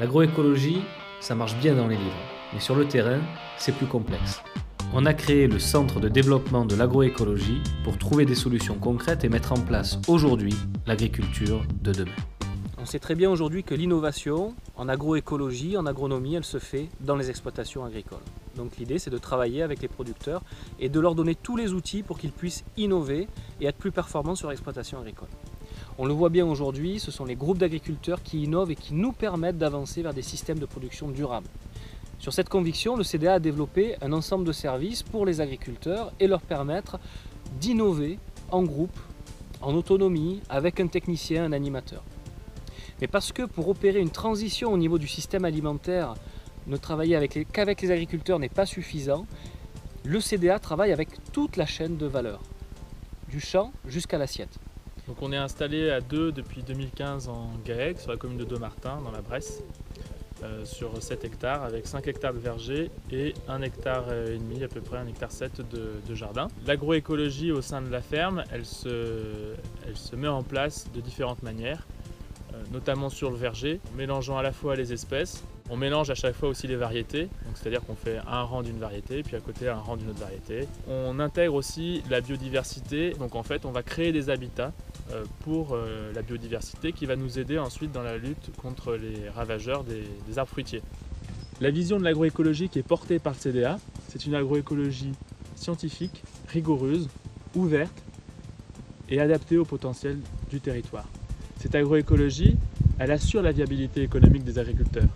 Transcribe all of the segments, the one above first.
L'agroécologie, ça marche bien dans les livres, mais sur le terrain, c'est plus complexe. On a créé le Centre de développement de l'agroécologie pour trouver des solutions concrètes et mettre en place aujourd'hui l'agriculture de demain. On sait très bien aujourd'hui que l'innovation en agroécologie, en agronomie, elle se fait dans les exploitations agricoles. Donc l'idée, c'est de travailler avec les producteurs et de leur donner tous les outils pour qu'ils puissent innover et être plus performants sur l'exploitation agricole. On le voit bien aujourd'hui, ce sont les groupes d'agriculteurs qui innovent et qui nous permettent d'avancer vers des systèmes de production durables. Sur cette conviction, le CDA a développé un ensemble de services pour les agriculteurs et leur permettre d'innover en groupe, en autonomie, avec un technicien, un animateur. Mais parce que pour opérer une transition au niveau du système alimentaire, ne travailler qu'avec les agriculteurs n'est pas suffisant, le CDA travaille avec toute la chaîne de valeur, du champ jusqu'à l'assiette. Donc on est installé à deux depuis 2015 en GAEC, sur la commune de Dommartin, dans la Bresse, sur 7 hectares, avec 5 hectares de verger et 1,5 hectare, à peu près 1,7 hectare de jardin. L'agroécologie au sein de la ferme, elle se met en place de différentes manières, notamment sur le verger, mélangeant à la fois les espèces. On mélange à chaque fois aussi les variétés, c'est-à-dire qu'on fait un rang d'une variété, puis à côté un rang d'une autre variété. On intègre aussi la biodiversité, donc en fait on va créer des habitats pour la biodiversité qui va nous aider ensuite dans la lutte contre les ravageurs des arbres fruitiers. La vision de l'agroécologie qui est portée par le CDA, c'est une agroécologie scientifique, rigoureuse, ouverte et adaptée au potentiel du territoire. Cette agroécologie, elle assure la viabilité économique des agriculteurs.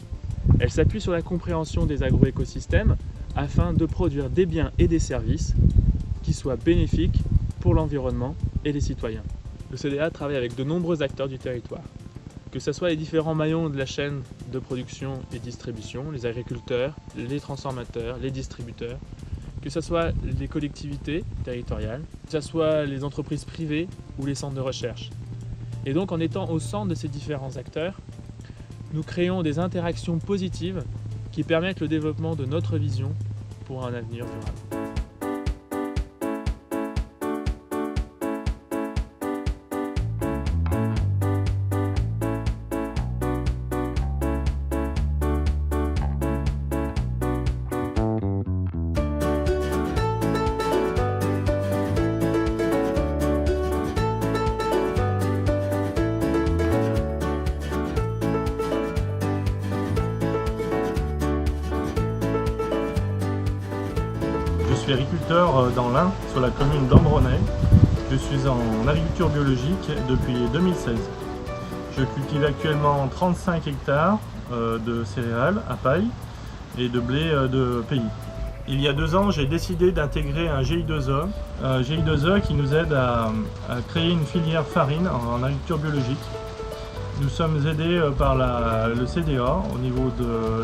Elle s'appuie sur la compréhension des agroécosystèmes afin de produire des biens et des services qui soient bénéfiques pour l'environnement et les citoyens. Le CDA travaille avec de nombreux acteurs du territoire, que ce soit les différents maillons de la chaîne de production et distribution, les agriculteurs, les transformateurs, les distributeurs, que ce soit les collectivités territoriales, que ce soit les entreprises privées ou les centres de recherche. Et donc en étant au centre de ces différents acteurs, nous créons des interactions positives qui permettent le développement de notre vision pour un avenir durable. Je suis agriculteur dans l'Ain, sur la commune d'Ambronay. Je suis en agriculture biologique depuis 2016. Je cultive actuellement 35 hectares de céréales à paille et de blé de pays. Il y a 2 ans, j'ai décidé d'intégrer un GI2E qui nous aide à créer une filière farine en agriculture biologique. Nous sommes aidés par le CDA au niveau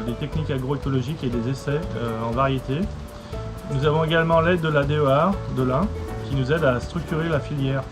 des techniques agroécologiques et des essais en variété. Nous avons également l'aide de la DEA de l'Ain qui nous aide à structurer la filière.